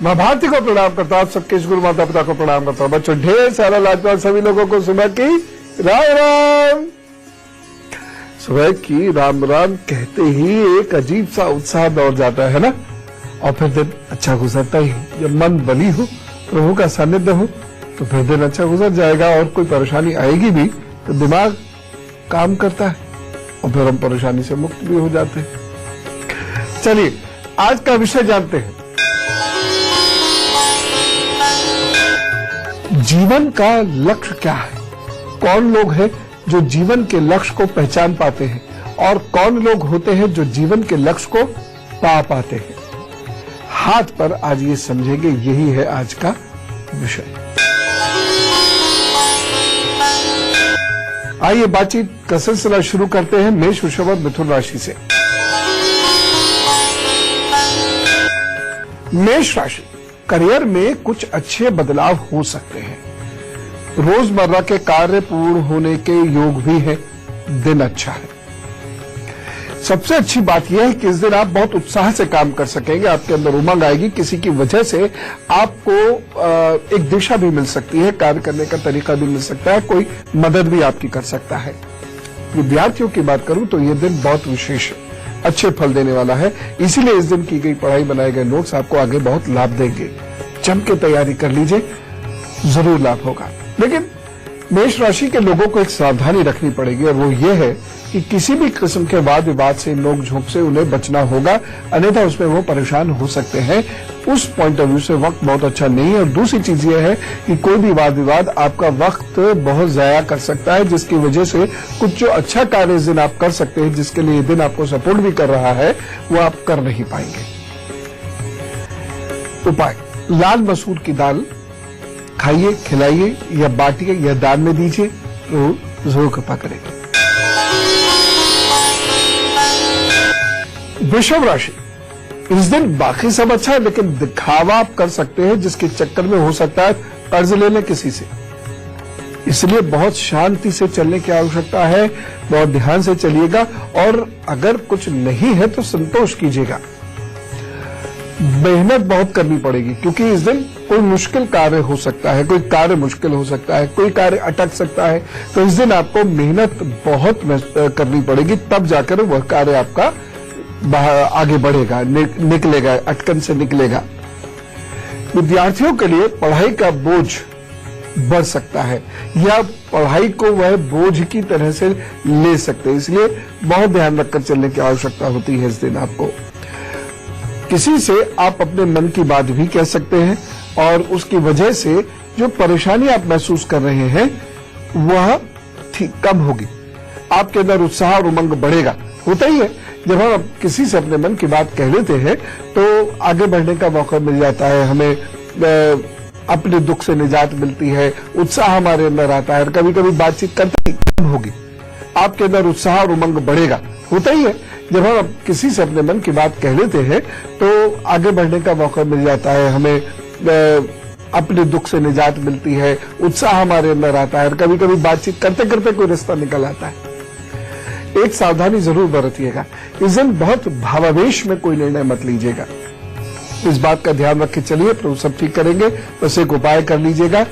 माँ भारती को प्रणाम करता हूँ, सबके गुरु माता पिता को प्रणाम करता हूँ। बच्चों ढेर सारा लाजवाब सभी लोगों को सुबह की राम राम। सुबह की राम राम कहते ही एक अजीब सा उत्साह दौड़ जाता है ना, और फिर दिन अच्छा गुजरता ही। जब मन बली हो, प्रभु का सानिध्य हो, तो फिर दिन अच्छा गुजर जाएगा। और कोई परेशानी आएगी भी तो दिमाग काम करता है और फिर हम परेशानी से मुक्त भी हो जाते हैं। चलिए आज का विषय जानते हैं। जीवन का लक्ष्य क्या है? कौन लोग हैं जो जीवन के लक्ष्य को पहचान पाते हैं और कौन लोग होते हैं जो जीवन के लक्ष्य को पा पाते हैं? हाथ पर आज ये समझेंगे, यही है आज का विषय। आइए बातचीत का सिलसिला शुरू करते हैं मेष, वृषभ और मिथुन राशि से। मेष राशि, करियर में कुछ अच्छे बदलाव हो सकते हैं। रोजमर्रा के कार्य पूर्ण होने के योग भी है। दिन अच्छा है। सबसे अच्छी बात यह है कि इस दिन आप बहुत उत्साह से काम कर सकेंगे। आपके अंदर उमंग आएगी। किसी की वजह से आपको एक दिशा भी मिल सकती है, कार्य करने का तरीका भी मिल सकता है, कोई मदद भी आपकी कर सकता है। विद्यार्थियों की बात करूं तो यह दिन बहुत विशेष है, अच्छे फल देने वाला है। इसीलिए इस दिन की गई पढ़ाई, बनाए गए नोट्स आपको आगे बहुत लाभ देंगे। जम के तैयारी कर लीजिए, जरूर लाभ होगा। लेकिन मेष राशि के लोगों को एक सावधानी रखनी पड़ेगी, और वो ये है कि किसी भी किस्म के वाद विवाद से, नोक झोंक से उन्हें बचना होगा, अन्यथा उसमें वो परेशान हो सकते हैं। उस पॉइंट ऑफ व्यू से वक्त बहुत अच्छा नहीं है। और दूसरी चीज ये है कि कोई भी वाद विवाद आपका वक्त बहुत जाया कर सकता है, जिसकी वजह से कुछ जो अच्छा कार्य इस दिन आप कर सकते हैं, जिसके लिए दिन आपको सपोर्ट भी कर रहा है, वो आप कर नहीं पाएंगे। उपाय: लाल मसूर की दाल खाइए, खिलाइए या बांटिए या दान में दीजिए, तो जरूर कृपा करेंगे। वृषभ राशि, इस दिन बाकी सब अच्छा है, लेकिन दिखावा आप कर सकते हैं, जिसके चक्कर में हो सकता है कर्ज ले लें किसी से। इसलिए बहुत शांति से चलने की आवश्यकता है, बहुत ध्यान से चलिएगा। और अगर कुछ नहीं है तो संतोष कीजिएगा। मेहनत बहुत करनी पड़ेगी, क्योंकि इस दिन कोई मुश्किल कार्य हो सकता है, कोई कार्य मुश्किल हो सकता है, कोई कार्य अटक सकता है। तो इस दिन आपको मेहनत बहुत करनी पड़ेगी, तब जाकर वह कार्य आपका आगे बढ़ेगा, निकलेगा, अटकन से निकलेगा। विद्यार्थियों के लिए पढ़ाई का बोझ बढ़ सकता है, या पढ़ाई को वह बोझ की तरह से ले सकते हैं। इसलिए बहुत ध्यान रखकर चलने की आवश्यकता होती है। इस दिन आपको किसी से आप अपने मन की बात भी कह सकते हैं, और उसकी वजह से जो परेशानी आप महसूस कर रहे हैं वह कम होगी। आपके अंदर उत्साह और उमंग बढ़ेगा। होता ही है, जब हम किसी से अपने मन की बात कह लेते हैं तो आगे बढ़ने का मौका मिल जाता है, हमें अपने दुख से निजात मिलती है, उत्साह हमारे अंदर आता है। कभी कभी बातचीत करते ही कम होगी, आपके अंदर उत्साह और उमंग बढ़ेगा। होता ही है, जब हम किसी से अपने मन की बात कह लेते हैं तो आगे बढ़ने का मौका मिल जाता है, हमें अपने दुख से निजात मिलती है, उत्साह हमारे अंदर आता है। कभी कभी बातचीत करते करते कोई रिश्ता निकल आता है। एक सावधानी जरूर बरतिएगा। इस दिन बहुत भावावेश में कोई निर्णय मत लीजिएगा। इस बात का ध्यान रख के चलिए, प्रभु सब ठीक करेंगे। बस एक उपाय कर लीजिएगा।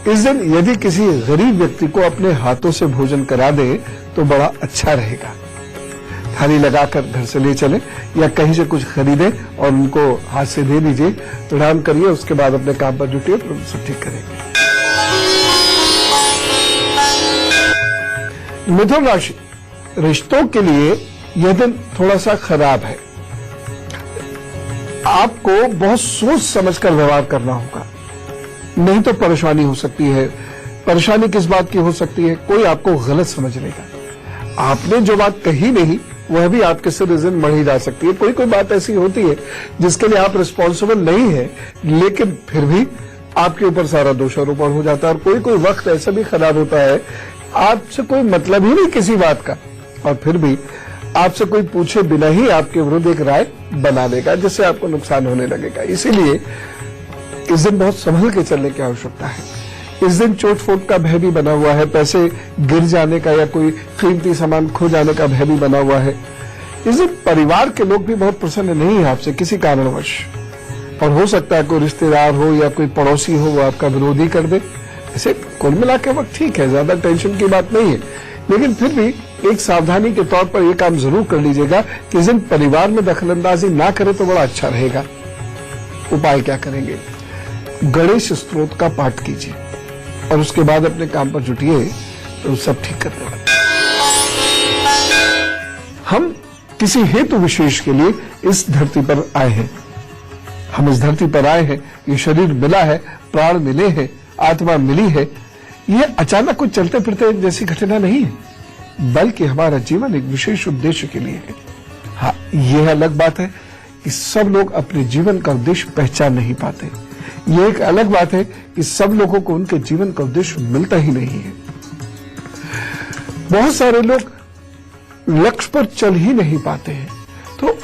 इस दिन यदि किसी गरीब व्यक्ति को अपने हाथों से भोजन करा दे तो बड़ा अच्छा रहेगा। थाली लगाकर घर से ले चले या कहीं से कुछ खरीदें और उनको हाथ से दे दीजिए, प्रणाम करिए, उसके बाद अपने काम पर जुटिए, प्रभु सब ठीक करेंगे। मिथुन राशि, रिश्तों के लिए यह दिन थोड़ा सा खराब है। आपको बहुत सोच समझकर व्यवहार करना होगा, नहीं तो परेशानी हो सकती है। परेशानी किस बात की हो सकती है? कोई आपको गलत समझ लेगा। आपने जो बात कही नहीं वह भी आपके से रिजन मढ़ी जा सकती है। कोई कोई बात ऐसी होती है जिसके लिए आप रिस्पॉन्सिबल नहीं है, लेकिन फिर भी आपके ऊपर सारा दोषारोपण हो जाता है। और कोई कोई वक्त ऐसा भी खराब होता है, आपसे कोई मतलब ही नहीं किसी बात का, और फिर भी आपसे कोई पूछे बिना ही आपके विरुद्ध एक राय बना देगा, जिससे आपको नुकसान होने लगेगा। इसीलिए इस दिन बहुत संभल के चलने की आवश्यकता है। इस दिन चोट फोट का भय भी बना हुआ है, पैसे गिर जाने का या कोई कीमती सामान खो जाने का भय भी बना हुआ है। इस दिन परिवार के लोग भी बहुत प्रसन्न नहीं है आपसे किसी कारणवश। और हो सकता है कोई रिश्तेदार हो या कोई पड़ोसी हो वो आपका विरोधी कर दे। ऐसे कुल मिला के वक्त ठीक है, ज्यादा टेंशन की बात नहीं है, लेकिन फिर भी एक सावधानी के तौर पर यह काम जरूर कर लीजिएगा कि जिन परिवार में दखलंदाजी ना करे तो बड़ा अच्छा रहेगा। उपाय क्या करेंगे? गणेश स्तोत्र का पाठ कीजिए और उसके बाद अपने काम पर जुटिए तो सब ठीक कर देगा। हम किसी हेतु विशेष के लिए इस धरती पर आए हैं। हम इस धरती पर आए हैं, ये शरीर मिला है, प्राण मिले हैं, आत्मा मिली है। ये अचानक कुछ चलते फिरते जैसी घटना नहीं है, बल्कि हमारा जीवन एक विशेष उद्देश्य के लिए है। हाँ, यह अलग बात है कि सब लोग अपने जीवन का उद्देश्य पहचान नहीं पाते। यह एक अलग बात है कि सब लोगों को उनके जीवन का उद्देश्य मिलता ही नहीं है। बहुत सारे लोग लक्ष्य पर चल ही नहीं पाते हैं। तो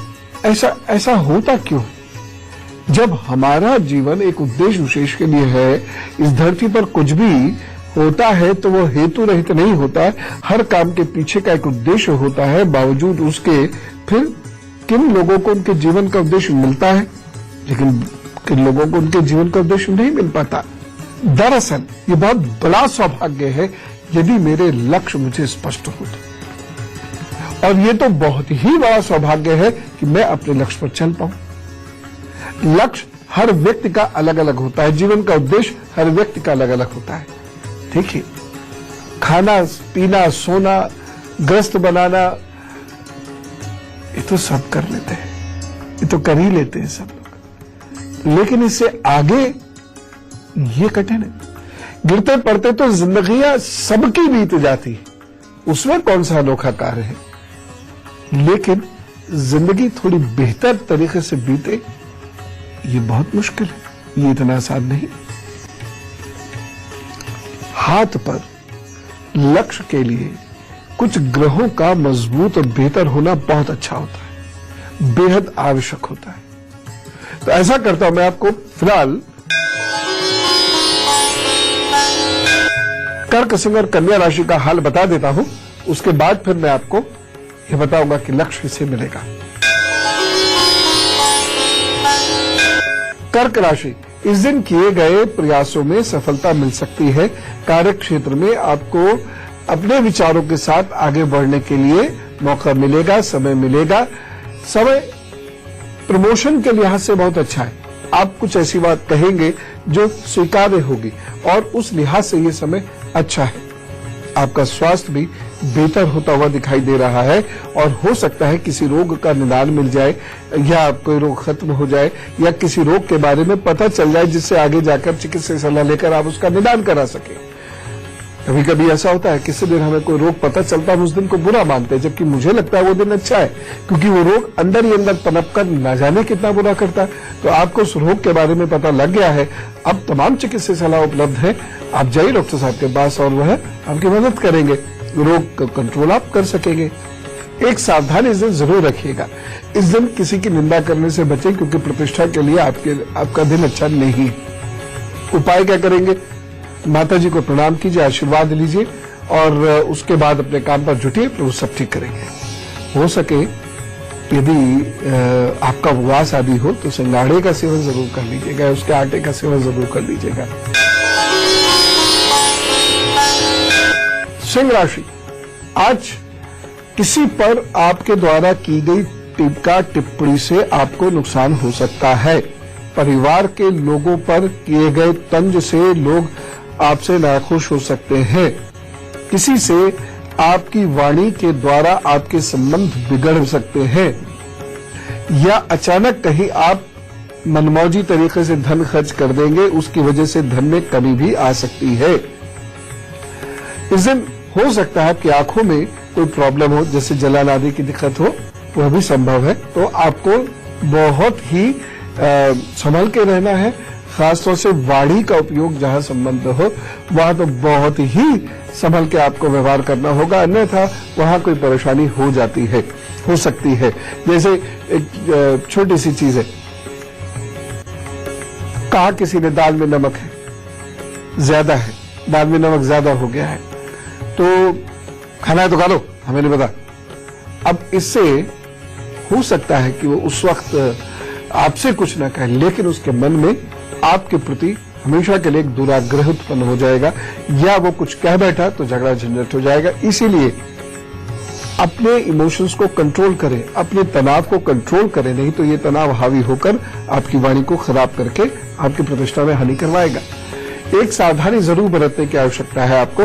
ऐसा होता क्यों? जब हमारा जीवन एक उद्देश्य विशेष के लिए है, इस धरती पर कुछ भी होता है तो वो हेतु रहित नहीं होता है। हर काम के पीछे का एक उद्देश्य होता है। बावजूद उसके फिर किन लोगों को उनके जीवन का उद्देश्य मिलता है, लेकिन किन लोगों को उनके जीवन का उद्देश्य नहीं मिल पाता। दरअसल ये बहुत बड़ा सौभाग्य है यदि मेरे लक्ष्य मुझे स्पष्ट हो तो। और ये तो बहुत ही बड़ा सौभाग्य है कि मैं अपने लक्ष्य पर चल पाऊं। लक्ष्य हर व्यक्ति का अलग अलग होता है, जीवन का उद्देश्य हर व्यक्ति का अलग अलग होता है। देखिए, खाना पीना, सोना, ग्रस्त बनाना, ये तो सब कर लेते हैं, ये तो कर ही लेते हैं सब लोग, लेकिन इससे आगे ये कठिन है। गिरते पड़ते तो जिंदगियां सबकी बीत जाती, उसमें कौन सा अनोखा कार्य है। लेकिन जिंदगी थोड़ी बेहतर तरीके से बीते, ये बहुत मुश्किल है, ये इतना आसान नहीं। हाथ पर लक्ष्य के लिए कुछ ग्रहों का मजबूत और बेहतर होना बहुत अच्छा होता है, बेहद आवश्यक होता है। तो ऐसा करता हूं मैं आपको फिलहाल कर्क, सिंह और कन्या राशि का हाल बता देता हूं, उसके बाद फिर मैं आपको यह बताऊंगा कि लक्ष्य किसे मिलेगा। कर्क राशि, इस दिन किए गए प्रयासों में सफलता मिल सकती है। कार्य क्षेत्र में आपको अपने विचारों के साथ आगे बढ़ने के लिए मौका मिलेगा, समय मिलेगा। समय प्रमोशन के लिहाज से बहुत अच्छा है। आप कुछ ऐसी बात कहेंगे जो स्वीकार्य होगी और उस लिहाज से ये समय अच्छा है। आपका स्वास्थ्य भी बेहतर होता हुआ दिखाई दे रहा है और हो सकता है किसी रोग का निदान मिल जाए या कोई रोग खत्म हो जाए या किसी रोग के बारे में पता चल जाए जिससे आगे जाकर चिकित्सक सलाह लेकर आप उसका निदान करा सके। कभी कभी ऐसा होता है किसी दिन हमें कोई रोग पता चलता है, हम उस दिन को बुरा मानते हैं, जबकि मुझे लगता है वो दिन अच्छा है, क्योंकि वो रोग अंदर ही अंदर पनप कर न जाने कितना बुरा करता है। तो आपको उस रोग के बारे में पता लग गया है, अब तमाम चिकित्सा सलाह उपलब्ध है, आप जाइए डॉक्टर साहब के पास और वह आपकी मदद करेंगे, रोग का कंट्रोल आप कर सकेंगे। एक सावधानी इस दिन जरूर रखिएगा, इस दिन किसी की निंदा करने से बचें, क्योंकि प्रतिष्ठा के लिए आपका दिन अच्छा नहीं है। उपाय क्या करेंगे? माता जी को प्रणाम कीजिए, आशीर्वाद लीजिए और उसके बाद अपने काम पर जुटिए, फिर वो सब ठीक करेंगे। हो सके यदि आपका उपवास आदि हो तो सिंगाड़े का सेवन जरूर कर लीजिएगा, उसके आटे का सेवन जरूर कर लीजिएगा। सिंह राशि, आज किसी पर आपके द्वारा की गई टीका टिप्पणी से आपको नुकसान हो सकता है। परिवार के लोगों पर किए गए तंज से लोग आपसे नाखुश हो सकते हैं। किसी से आपकी वाणी के द्वारा आपके संबंध बिगड़ सकते हैं या अचानक कहीं आप मनमौजी तरीके से धन खर्च कर देंगे, उसकी वजह से धन में कमी भी आ सकती है। इस दिन हो सकता है आपकी आंखों में कोई प्रॉब्लम हो, जैसे जलन आदि की दिक्कत हो, वह भी संभव है। तो आपको बहुत ही संभल के रहना है, खासतौर से वाणी का उपयोग जहां संबंध हो वहां तो बहुत ही संभल के आपको व्यवहार करना होगा, अन्यथा वहां कोई परेशानी हो सकती है। जैसे एक छोटी सी चीज है, कहा किसी ने दाल में नमक है ज्यादा है, दाल में नमक ज्यादा हो गया है, तो खाना है तो खा लो, हमें नहीं पता। अब इससे हो सकता है कि वो उस वक्त आपसे कुछ ना कहे, लेकिन उसके मन में आपके प्रति हमेशा के लिए एक दुराग्रह उत्पन्न हो जाएगा, या वो कुछ कह बैठा तो झगड़ा झंझट हो जाएगा। इसीलिए अपने इमोशंस को कंट्रोल करें, अपने तनाव को कंट्रोल करें, नहीं तो ये तनाव हावी होकर आपकी वाणी को खराब करके आपकी प्रतिष्ठा में हानि करवाएगा। एक सावधानी जरूर बरतने की आवश्यकता है आपको,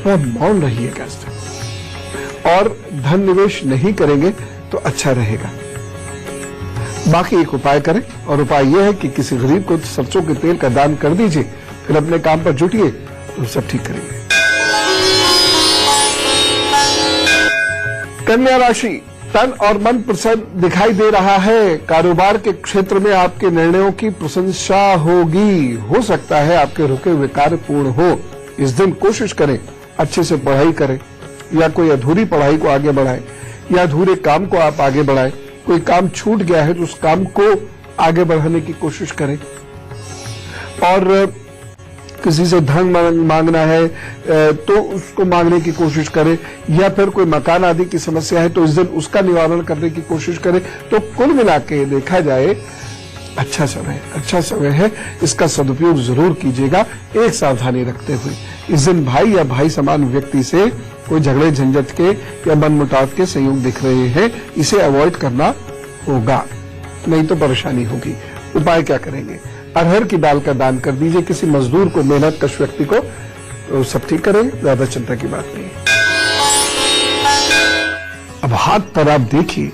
वह मौन रहिएगा इस दिन, और धन निवेश नहीं करेंगे तो अच्छा रहेगा। बाकी एक उपाय करें, और उपाय यह है कि किसी गरीब को सरसों के तेल का दान कर दीजिए, फिर अपने काम पर जुटिए तो सब ठीक करेंगे। कन्या राशि, तन और मन प्रसन्न दिखाई दे रहा है। कारोबार के क्षेत्र में आपके निर्णयों की प्रशंसा होगी। हो सकता है आपके रुके हुए कार्य पूर्ण हो। इस दिन कोशिश करें अच्छे से पढ़ाई करें, या कोई अधूरी पढ़ाई को आगे बढ़ाएं, या अधूरे काम को आप आगे बढ़ाएं। कोई काम छूट गया है तो उस काम को आगे बढ़ाने की कोशिश करें। और किसी से धन मांगना है तो उसको मांगने की कोशिश करें, या फिर कोई मकान आदि की समस्या है तो इस दिन उसका निवारण करने की कोशिश करें। तो कुल मिला के देखा जाए अच्छा समय है, इसका सदुपयोग जरूर कीजिएगा, एक सावधानी रखते हुए। इस दिन भाई या भाई समान व्यक्ति से कोई झगड़े झंझट के या मनमुटाव के संयोग दिख रहे हैं, इसे अवॉइड करना होगा, नहीं तो परेशानी होगी। उपाय क्या करेंगे? अरहर की दाल का दान कर दीजिए किसी मजदूर को, मेहनत कश व्यक्ति को, तो सब ठीक करेंगे, ज्यादा चिंता की बात नहीं है। अब हाथ पर आप देखिए,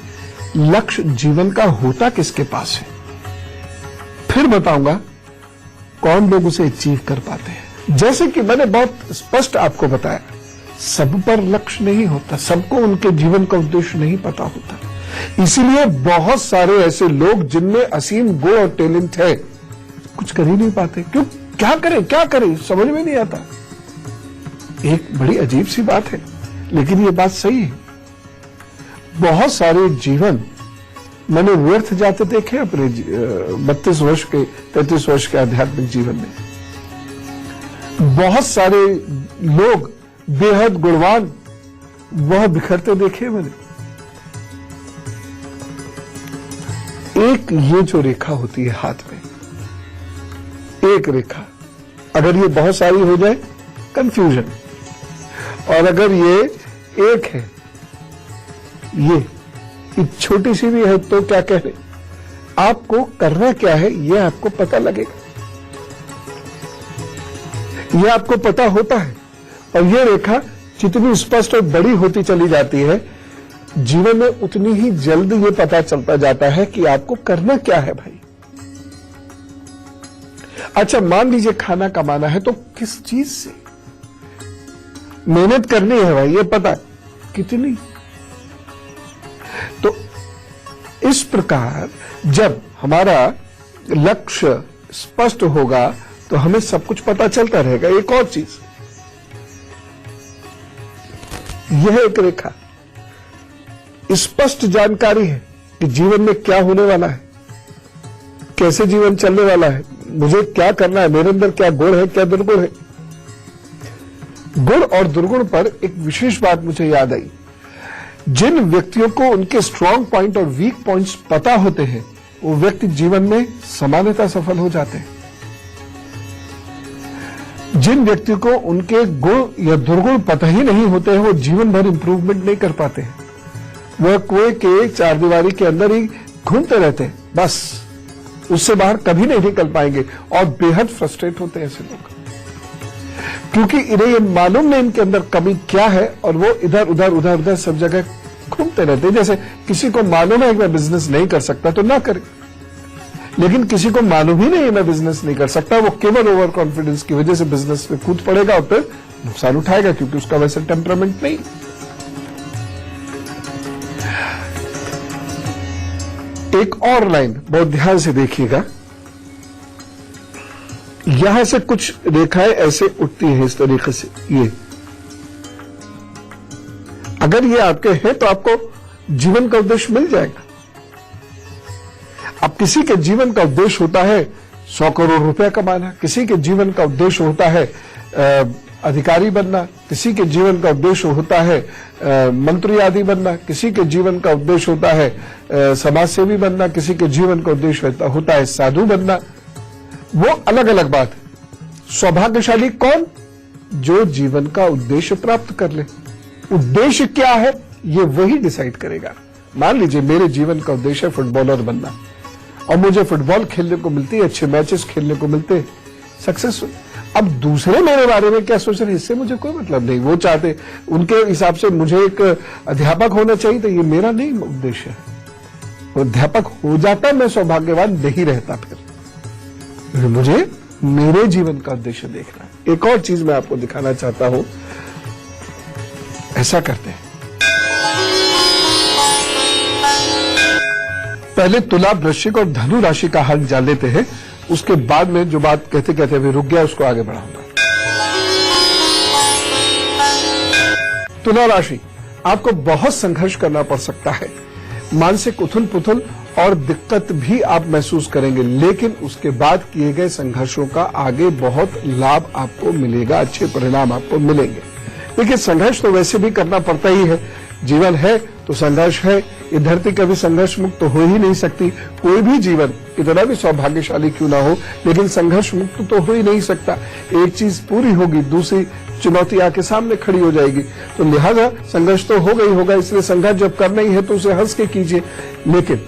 लक्ष्य जीवन का होता किसके पास है, फिर बताऊंगा कौन लोग उसे अचीव कर पाते हैं। जैसे कि मैंने बहुत स्पष्ट आपको बताया, सब पर लक्ष्य नहीं होता, सबको उनके जीवन का उद्देश्य नहीं पता होता। इसीलिए बहुत सारे ऐसे लोग जिनमें असीम गुण और टैलेंट है, कुछ कर ही नहीं पाते। क्यों? क्या करें समझ में नहीं आता। एक बड़ी अजीब सी बात है, लेकिन ये बात सही है। बहुत सारे जीवन मैंने व्यर्थ जाते देखे अपने 32 वर्ष के 33 वर्ष के आध्यात्मिक जीवन में। बहुत सारे लोग बेहद गुणवान वह बिखरते देखे मैंने। एक ये जो रेखा होती है हाथ में, एक रेखा, अगर ये बहुत सारी हो जाए कंफ्यूजन, और अगर ये एक है, ये छोटी सी भी है तो क्या कह रहे, आपको करना क्या है ये आपको पता लगेगा, ये आपको पता होता है। और ये रेखा जितनी स्पष्ट और बड़ी होती चली जाती है, जीवन में उतनी ही जल्द ये पता चलता जाता है कि आपको करना क्या है भाई। अच्छा, मान लीजिए खाना कमाना है तो किस चीज से मेहनत करनी है भाई, ये पता है कितनी। तो इस प्रकार जब हमारा लक्ष्य स्पष्ट होगा तो हमें सब कुछ पता चलता रहेगा। एक और चीज, यह एक रेखा स्पष्ट जानकारी है कि जीवन में क्या होने वाला है, कैसे जीवन चलने वाला है, मुझे क्या करना है, मेरे अंदर क्या गुण है, क्या दुर्गुण है। गुण और दुर्गुण पर एक विशेष बात मुझे याद आई। जिन व्यक्तियों को उनके स्ट्रांग पॉइंट और वीक पॉइंट्स पता होते हैं, वो व्यक्ति जीवन में सामान्यतः सफल हो जाते हैं। जिन व्यक्ति को उनके गुण या दुर्गुण पता ही नहीं होते हैं, वो जीवन भर इंप्रूवमेंट नहीं कर पाते हैं। वह कुएं के चारदीवारी के अंदर ही घूमते रहते हैं, बस उससे बाहर कभी नहीं निकल पाएंगे, और बेहद फ्रस्ट्रेट होते हैं ऐसे लोग, क्योंकि इन्हें ये मालूम नहीं इनके अंदर कमी क्या है, और वो इधर उधर सब जगह घूमते रहते हैं। जैसे किसी को मालूम है कि मैं बिजनेस नहीं कर सकता तो ना करे, लेकिन किसी को मालूम ही नहीं मैं बिजनेस नहीं कर सकता, वो केवल ओवर कॉन्फिडेंस की वजह से बिजनेस में कूद पड़ेगा और फिर नुकसान उठाएगा, क्योंकि उसका वैसे टेम्परामेंट नहीं। एक और लाइन बहुत ध्यान से देखिएगा, यहां से कुछ रेखाएं ऐसे उठती हैं इस तरीके से। ये अगर ये आपके हैं तो आपको जीवन का उद्देश्य मिल जाएगा। अब किसी के जीवन का उद्देश्य होता है 100 करोड़ रुपया कमाना, किसी के जीवन का उद्देश्य होता है अधिकारी बनना, किसी के जीवन का उद्देश्य होता है मंत्री आदि बनना, किसी के जीवन का उद्देश्य होता है समाज सेवी बनना, किसी के जीवन का उद्देश्य होता है साधु बनना। वो अलग अलग बात है। सौभाग्यशाली कौन? जो जीवन का उद्देश्य प्राप्त कर ले। उद्देश्य क्या है ये वही डिसाइड करेगा। मान लीजिए मेरे जीवन का उद्देश्य है फुटबॉलर बनना और मुझे फुटबॉल खेलने को मिलती है, अच्छे मैचेस खेलने को मिलते हैं, सक्सेसफुल। अब दूसरे मेरे बारे में क्या सोच रहे हैं इससे मुझे कोई मतलब नहीं। वो चाहते उनके हिसाब से मुझे एक अध्यापक होना चाहिए, तो ये मेरा नहीं उद्देश्य है। वो अध्यापक हो जाता मैं सौभाग्यवान नहीं रहता। फिर मुझे मेरे जीवन का उद्देश्य देखना है। एक और चीज मैं आपको दिखाना चाहता हूं। ऐसा करते हैं, पहले तुला, वृश्चिक और धनु राशि का हाल जान लेते हैं, उसके बाद में जो बात कहते कहते अभी रुक गया उसको आगे बढ़ाऊंगा। तुला राशि, आपको बहुत संघर्ष करना पड़ सकता है। मानसिक उथल पुथल और दिक्कत भी आप महसूस करेंगे, लेकिन उसके बाद किए गए संघर्षों का आगे बहुत लाभ आपको मिलेगा, अच्छे परिणाम आपको मिलेंगे। देखिए संघर्ष तो वैसे भी करना पड़ता ही है, जीवन है तो संघर्ष है। ये धरती कभी संघर्ष मुक्त तो हो ही नहीं सकती। कोई भी जीवन कितना भी सौभाग्यशाली क्यों ना हो, लेकिन संघर्ष मुक्त तो हो ही नहीं सकता। एक चीज पूरी होगी, दूसरी चुनौती आके सामने खड़ी हो जाएगी। तो लिहाजा संघर्ष तो होगा ही होगा, इसलिए संघर्ष जब करना ही है तो उसे हंस के कीजिए। लेकिन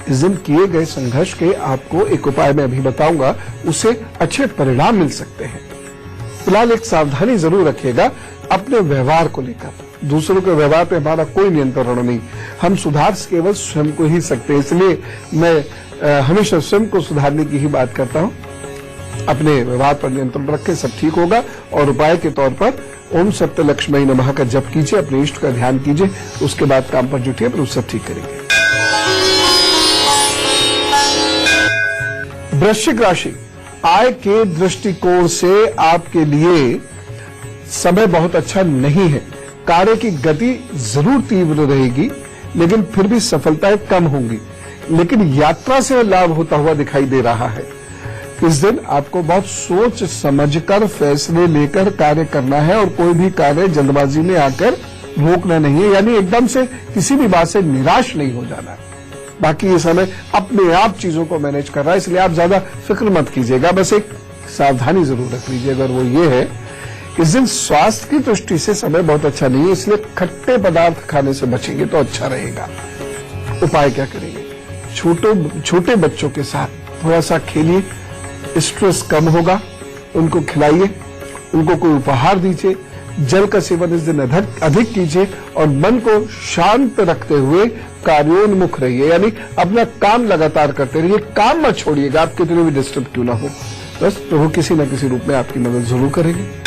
इस दिन किए गए संघर्ष के आपको एक उपाय मैं अभी बताऊंगा, उससे अच्छे परिणाम मिल सकते हैं। फिलहाल एक सावधानी जरूर रखिएगा अपने व्यवहार को लेकर। दूसरों के व्यवहार पे हमारा कोई नियंत्रण नहीं, हम सुधार केवल स्वयं को ही सकते हैं। इसलिए मैं हमेशा स्वयं को सुधारने की ही बात करता हूं। अपने व्यवहार पर नियंत्रण रखें, सब ठीक होगा। और उपाय के तौर पर ओम सप्तलक्ष्मी नमः का जप कीजिए, अपने इष्ट का ध्यान कीजिए, उसके बाद काम पर जुटिए, फिर सब ठीक करेंगे। वृश्चिक राशि, आय के दृष्टिकोण से आपके लिए समय बहुत अच्छा नहीं है। कार्य की गति जरूर तीव्र रहेगी, लेकिन फिर भी सफलताएं कम होंगी। लेकिन यात्रा से लाभ होता हुआ दिखाई दे रहा है। इस दिन आपको बहुत सोच समझकर फैसले लेकर कार्य करना है और कोई भी कार्य जल्दबाजी में आकर रोकना नहीं है, यानी एकदम से किसी भी बात से निराश नहीं हो जाना है। बाकी ये समय अपने आप चीजों को मैनेज कर रहा है, इसलिए आप ज्यादा फिक्र मत कीजिएगा। बस एक सावधानी जरूर रख लीजिए, अगर वो ये है इस दिन स्वास्थ्य की दृष्टि से समय बहुत अच्छा नहीं है, इसलिए खट्टे पदार्थ खाने से बचेंगे तो अच्छा रहेगा। उपाय क्या करेंगे? छोटे बच्चों के साथ थोड़ा सा खेलिए, स्ट्रेस कम होगा, उनको खिलाइए, उनको कोई उपहार दीजिए, जल का सेवन इस दिन अधिक कीजिए और मन को शांत रखते हुए कार्योन्मुख रहिए, यानी अपना काम लगातार करते रहिए, काम मत छोड़िएगा, आप कितने भी डिस्टर्ब क्यों ना हो। बस प्रभु किसी न किसी रूप में आपकी मदद जरूर करेंगे।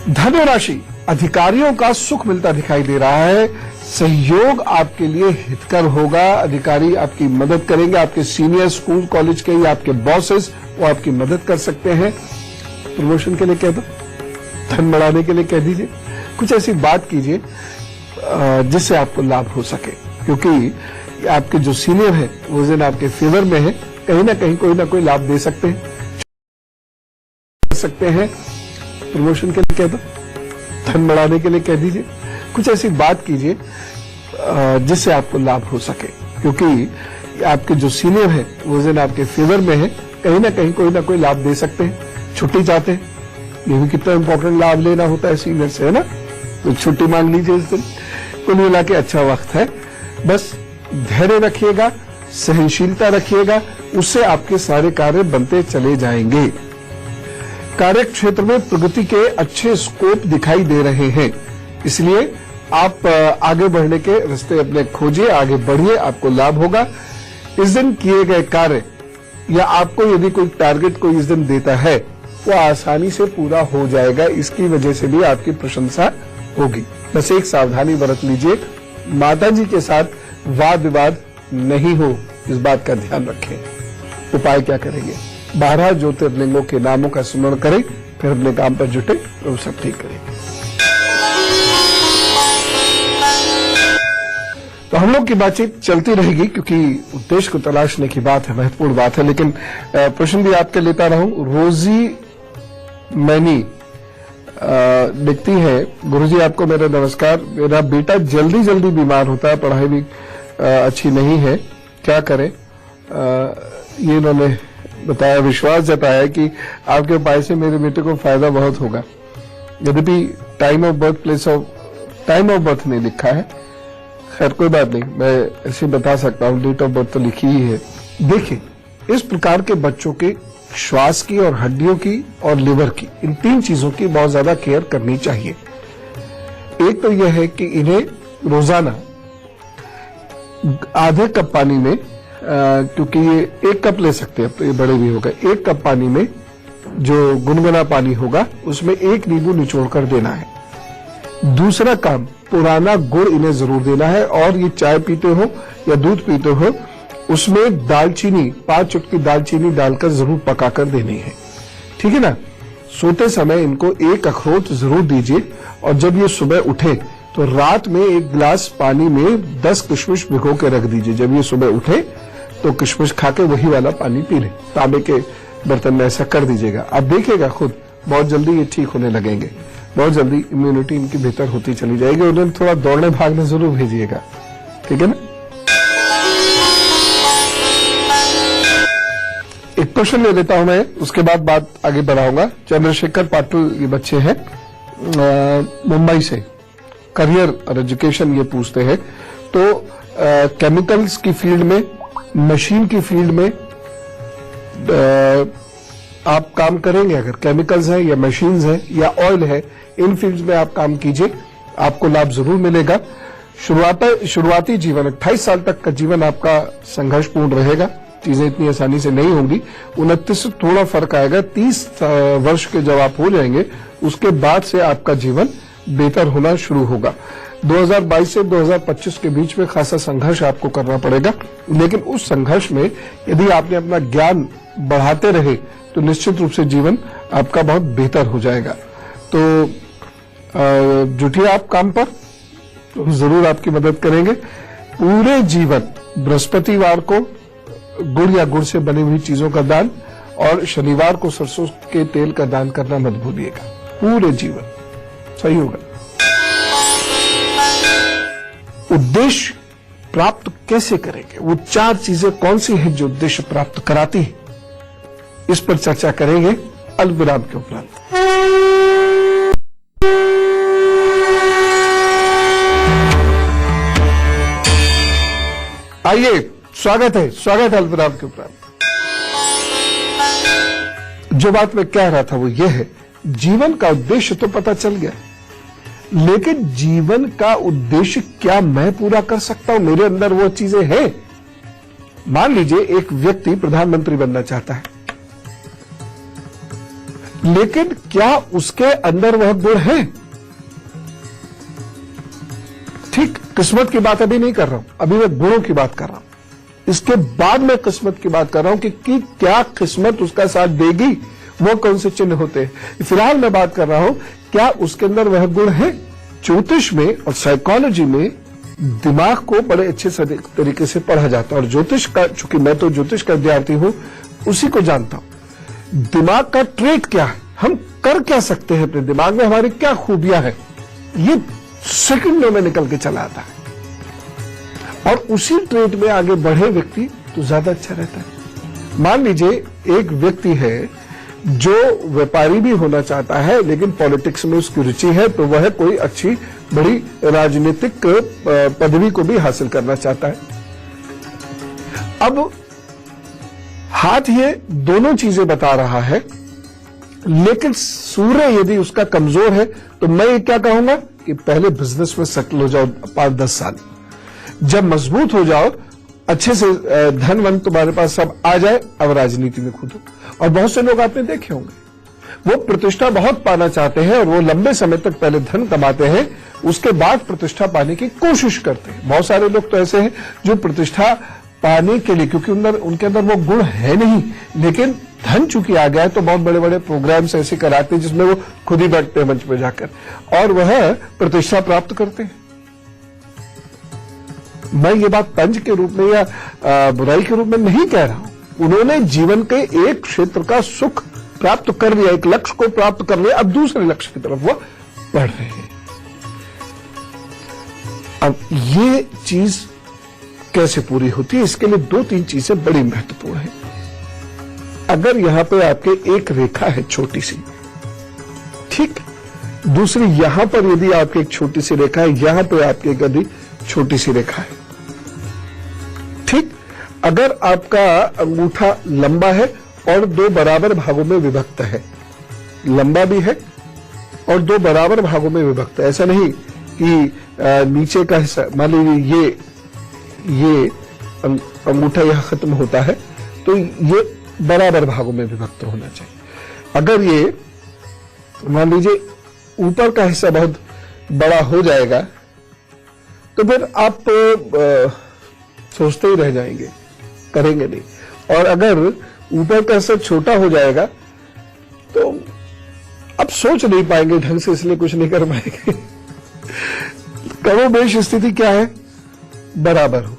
धनु राशि, अधिकारियों का सुख मिलता दिखाई दे रहा है, सहयोग आपके लिए हितकर होगा। अधिकारी आपकी मदद करेंगे, आपके सीनियर स्कूल कॉलेज के या आपके बॉसेस वो आपकी मदद कर सकते हैं। प्रमोशन के लिए कह दो, धन बढ़ाने के लिए कह दीजिए, कुछ ऐसी बात कीजिए जिससे आपको लाभ हो सके, क्योंकि आपके जो सीनियर है वो दिन आपके फेवर में है, कहीं ना कहीं कोई ना कोई लाभ दे सकते हैं। प्रमोशन के लिए कह दो, धन बढ़ाने के लिए कह दीजिए, कुछ ऐसी बात कीजिए जिससे आपको लाभ हो सके, क्योंकि आपके जो सीनियर है वो दिन आपके फेवर में है, कहीं ना कहीं कोई ना कोई लाभ दे सकते हैं। छुट्टी चाहते हैं, ये भी कितना इंपॉर्टेंट लाभ लेना होता है सीनियर से, है ना? तो छुट्टी मांग लीजिए इस दिन। कुल मिला के अच्छा वक्त है। बस धैर्य रखिएगा, सहनशीलता रखिएगा, उससे आपके सारे कार्य बनते चले जाएंगे। कार्य क्षेत्र में प्रगति के अच्छे स्कोप दिखाई दे रहे हैं, इसलिए आप आगे बढ़ने के रास्ते अपने खोजिए, आगे बढ़िए, आपको लाभ होगा। इस दिन किए गए कार्य या आपको यदि कोई टारगेट कोई इस दिन देता है वो आसानी से पूरा हो जाएगा, इसकी वजह से भी आपकी प्रशंसा होगी। बस एक सावधानी बरत लीजिए, माताजी के साथ वाद विवाद नहीं हो, इस बात का ध्यान रखें। उपाय क्या करेंगे? 12 ज्योतिर्लिंगों के नामों का स्मरण करें, फिर अपने काम पर जुटे और सब ठीक करेंगे। तो हम लोग की बातचीत चलती रहेगी क्योंकि उद्देश्य को तलाशने की बात है, महत्वपूर्ण बात है। लेकिन प्रश्न भी आपके लेता रहूं। रोजी मैनी लिखती है, गुरुजी आपको मेरा नमस्कार। मेरा बेटा जल्दी जल्दी बीमार होता है, पढ़ाई भी अच्छी नहीं है, क्या करें? ये इन्होंने बताया, विश्वास जताया कि आपके उपाय से मेरे बेटे को फायदा बहुत होगा। यद्यपि time of birth, place of time of birth नहीं लिखा है, खैर कोई बात नहीं, मैं ऐसे बता सकता हूं, डेट ऑफ बर्थ तो लिखी ही है। देखिए, इस प्रकार के बच्चों के श्वास की और हड्डियों की और लिवर की, इन 3 चीजों की बहुत ज्यादा केयर करनी चाहिए। एक तो यह है कि इन्हें रोजाना आधे कप पानी में, क्योंकि ये 1 कप ले सकते हैं, अब तो ये बड़े भी हो गए, 1 कप पानी में जो गुनगुना पानी होगा उसमें 1 नींबू निचोड़ कर देना है। दूसरा काम, पुराना गुड़ इन्हें जरूर देना है, और ये चाय पीते हो या दूध पीते हो उसमें दालचीनी, 5 चुटकी दालचीनी डालकर जरूर पकाकर देनी है, ठीक है ना। सोते समय इनको 1 अखरोट जरूर दीजिए, और जब ये सुबह उठे तो रात में 1 गिलास पानी में 10 किशमिश भिगो के रख दीजिए। जब ये सुबह उठे तो किशमिश खा के वही वाला पानी पी ले। तांबे के बर्तन में ऐसा कर दीजिएगा, आप देखिएगा खुद बहुत जल्दी ये ठीक होने लगेंगे, बहुत जल्दी इम्यूनिटी इनकी बेहतर होती चली जाएगी। उन्हें थोड़ा दौड़ने भागने जरूर भेजिएगा, ठीक है ना। एक क्वेश्चन ले लेता हूं मैं, उसके बाद बात आगे बढ़ाऊंगा। चंद्रशेखर पाटिल ये बच्चे हैं मुंबई से, करियर और एजुकेशन ये पूछते हैं। तो केमिकल्स की फील्ड में, मशीन की फील्ड में आप काम करेंगे, अगर केमिकल्स है या मशीन्स है या ऑयल है, इन फील्ड्स में आप काम कीजिए, आपको लाभ जरूर मिलेगा। शुरुआती जीवन 28 साल तक का जीवन आपका संघर्षपूर्ण रहेगा, चीजें इतनी आसानी से नहीं होंगी। 29 से थोड़ा फर्क आएगा, 30 वर्ष के जब आप हो जाएंगे उसके बाद से आपका जीवन बेहतर होना शुरू होगा। 2022 से 2025 के बीच में खासा संघर्ष आपको करना पड़ेगा, लेकिन उस संघर्ष में यदि आपने अपना ज्ञान बढ़ाते रहे तो निश्चित रूप से जीवन आपका बहुत बेहतर हो जाएगा। तो जुटिए आप काम पर, तो जरूर आपकी मदद करेंगे। पूरे जीवन बृहस्पतिवार को गुड़ या गुड़ से बनी हुई चीजों का दान, और शनिवार को सरसों के तेल का दान करना मत भूलिएगा। पूरे जीवन सही होगा। उद्देश्य प्राप्त कैसे करेंगे, वो 4 चीजें कौन सी हैं जो उद्देश्य प्राप्त कराती है, इस पर चर्चा करेंगे अल्पविराम के उपरांत। आइए, स्वागत है अल्पविराम के उपरांत। जो बात मैं कह रहा था वो ये है, जीवन का उद्देश्य तो पता चल गया, लेकिन जीवन का उद्देश्य क्या मैं पूरा कर सकता हूं? मेरे अंदर वो चीजें हैं। मान लीजिए एक व्यक्ति प्रधानमंत्री बनना चाहता है, लेकिन क्या उसके अंदर वह गुण है? ठीक, किस्मत की बात अभी नहीं कर रहा हूं, अभी मैं गुणों की बात कर रहा हूं। इसके बाद मैं किस्मत की बात कर रहा हूं कि क्या किस्मत उसका साथ देगी, वो कौन से चिन्ह होते हैं। फिलहाल मैं बात कर रहा हूं, क्या उसके अंदर वह गुण है? ज्योतिष में और साइकोलॉजी में दिमाग को बड़े अच्छे तरीके से पढ़ा जाता है, और ज्योतिष का, चूंकि मैं तो ज्योतिष का विद्यार्थी हूं, उसी को जानता हूं। दिमाग का ट्रेट क्या है, हम कर क्या सकते हैं अपने दिमाग में, हमारी क्या खूबियां हैं, ये सेकंडों में निकल के चला आता है। और उसी ट्रेड में आगे बढ़े व्यक्ति तो ज्यादा अच्छा रहता है। मान लीजिए एक व्यक्ति है जो व्यापारी भी होना चाहता है, लेकिन पॉलिटिक्स में उसकी रुचि है, तो वह कोई अच्छी बड़ी राजनीतिक पदवी को भी हासिल करना चाहता है। अब हाथ ये दोनों चीजें बता रहा है, लेकिन सूर्य यदि उसका कमजोर है तो मैं ये क्या कहूंगा कि पहले बिजनेस में सेटल हो जाओ 5-10 साल, जब मजबूत हो जाओ, अच्छे से धन वन तुम्हारे पास सब आ जाए, अब राजनीति में कूदो। और बहुत से लोग आपने देखे होंगे, वो प्रतिष्ठा बहुत पाना चाहते हैं और वो लंबे समय तक पहले धन कमाते हैं, उसके बाद प्रतिष्ठा पाने की कोशिश करते हैं। बहुत सारे लोग तो ऐसे हैं जो प्रतिष्ठा पाने के लिए, क्योंकि उनके अंदर वो गुण है नहीं, लेकिन धन चूंकि आ गया है, तो बहुत बड़े बड़े प्रोग्राम्स ऐसे कराते हैं जिसमें वो खुद ही बैठते हैं मंच पर जाकर, और वह प्रतिष्ठा प्राप्त करते हैं। मैं ये बात तंज के रूप में या बुराई के रूप में नहीं कह रहा हूं। उन्होंने जीवन के एक क्षेत्र का सुख प्राप्त कर लिया, एक लक्ष्य को प्राप्त कर लिया, अब दूसरे लक्ष्य की तरफ वो बढ़ रहे हैं। अब ये चीज कैसे पूरी होती है, इसके लिए 2-3 चीजें बड़ी महत्वपूर्ण है। अगर यहां पे आपके एक रेखा है छोटी सी, ठीक, दूसरी यहां पर यदि आपकी एक छोटी सी रेखा है, यहां पे आपकी यदि छोटी सी रेखा है, ठीक, अगर आपका अंगूठा लंबा है और 2 बराबर भागों में विभक्त है, लंबा भी है और 2 बराबर भागों में विभक्त है, ऐसा नहीं कि नीचे का हिस्सा, मान लीजिए ये अंगूठा यहां खत्म होता है तो ये बराबर भागों में विभक्त होना चाहिए। अगर ये मान लीजिए ऊपर का हिस्सा बहुत बड़ा हो जाएगा तो फिर आप सोचते ही रह जाएंगे, करेंगे नहीं। और अगर ऊपर का हिस्सा छोटा हो जाएगा तो अब सोच नहीं पाएंगे ढंग से, इसलिए कुछ नहीं कर पाएंगे। कमोबेश स्थिति क्या है, बराबर हो।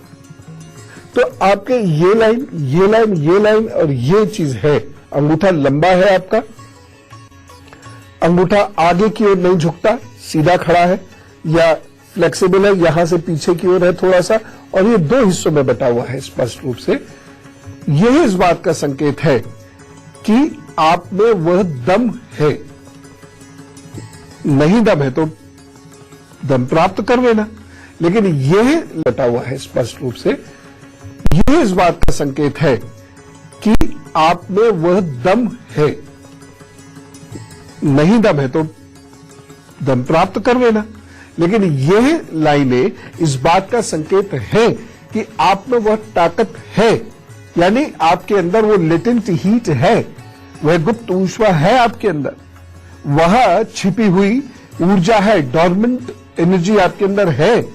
तो आपके ये लाइन, ये लाइन, ये लाइन और ये चीज है, अंगूठा लंबा है आपका, अंगूठा आगे की ओर नहीं झुकता, सीधा खड़ा है या फ्लेक्सिबल है, यहां से पीछे की ओर है थोड़ा सा, और ये 2 हिस्सों में बटा हुआ है स्पष्ट रूप से। यही इस बात का संकेत है कि आप में वह दम है। नहीं दम है तो दम प्राप्त कर लेना, लेकिन यह बटा हुआ है स्पष्ट रूप से। यह इस बात का संकेत है कि आप में वह दम है। नहीं दम है तो दम प्राप्त कर लेना, लेकिन यह लाइनें इस बात का संकेत है कि आप में वह ताकत है, यानी आपके अंदर वो लेटेंट हीट है, वह गुप्त ऊष्मा है आपके अंदर, वह छिपी हुई ऊर्जा है, डॉर्मेंट एनर्जी आपके अंदर है,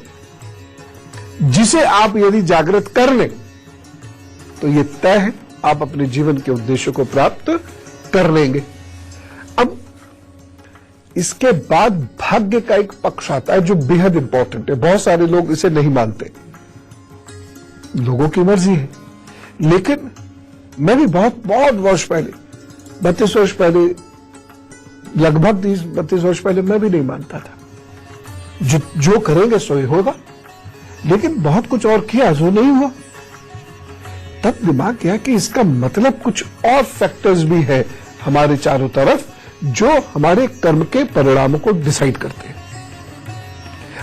जिसे आप यदि जागृत कर लें तो ये तय है आप अपने जीवन के उद्देश्य को प्राप्त कर लेंगे। अब इसके बाद भाग्य का एक पक्ष आता है जो बेहद इंपॉर्टेंट है। बहुत सारे लोग इसे नहीं मानते, लोगों की मर्जी है, लेकिन मैं भी बहुत वर्ष पहले, 32 वर्ष पहले, लगभग 32 वर्ष पहले मैं भी नहीं मानता था। जो करेंगे सो ही होगा, लेकिन बहुत कुछ और किया जो नहीं हुआ। तब दिमाग किया कि इसका मतलब कुछ और फैक्टर्स भी है हमारे चारों तरफ जो हमारे कर्म के परिणामों को डिसाइड करते हैं।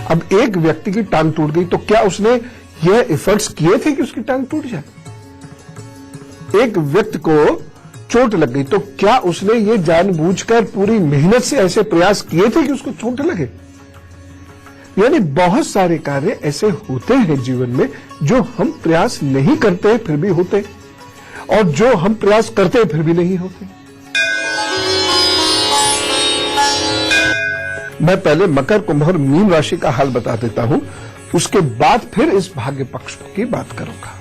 अब एक व्यक्ति की टांग टूट गई तो क्या उसने यह एफर्ट्स किए थे कि उसकी टांग टूट जाए? एक व्यक्ति को चोट लग गई तो क्या उसने ये जानबूझकर पूरी मेहनत से ऐसे प्रयास किए थे कि उसको चोट लगे? यानी बहुत सारे कार्य ऐसे होते हैं जीवन में जो हम प्रयास नहीं करते हैं फिर भी होते, और जो हम प्रयास करते हैं फिर भी नहीं होते। मैं पहले मकर, कुंभ और मीन राशि का हाल बता देता हूं, उसके बाद फिर इस भाग्य पक्ष की बात करूंगा।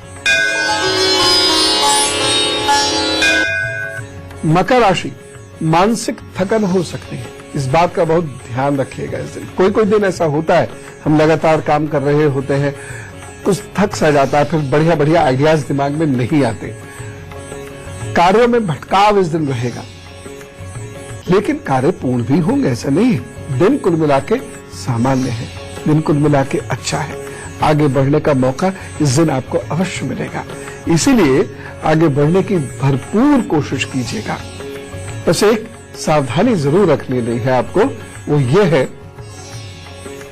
मकर राशि, मानसिक थकन हो सकती है, इस बात का बहुत ध्यान रखिएगा। इस दिन कोई दिन ऐसा होता है, हम लगातार काम कर रहे होते हैं, कुछ थक सा जाता है, फिर बढ़िया आइडियाज दिमाग में नहीं आते, कार्यों में भटकाव इस दिन रहेगा, लेकिन कार्य पूर्ण भी होंगे, ऐसा नहीं है। दिन कुल मिला के सामान्य है, दिन कुल मिला के अच्छा है, आगे बढ़ने का मौका इस दिन आपको अवश्य मिलेगा, इसीलिए आगे बढ़ने की भरपूर कोशिश कीजिएगा। बस एक सावधानी जरूर रखनी नहीं है आपको, वो ये है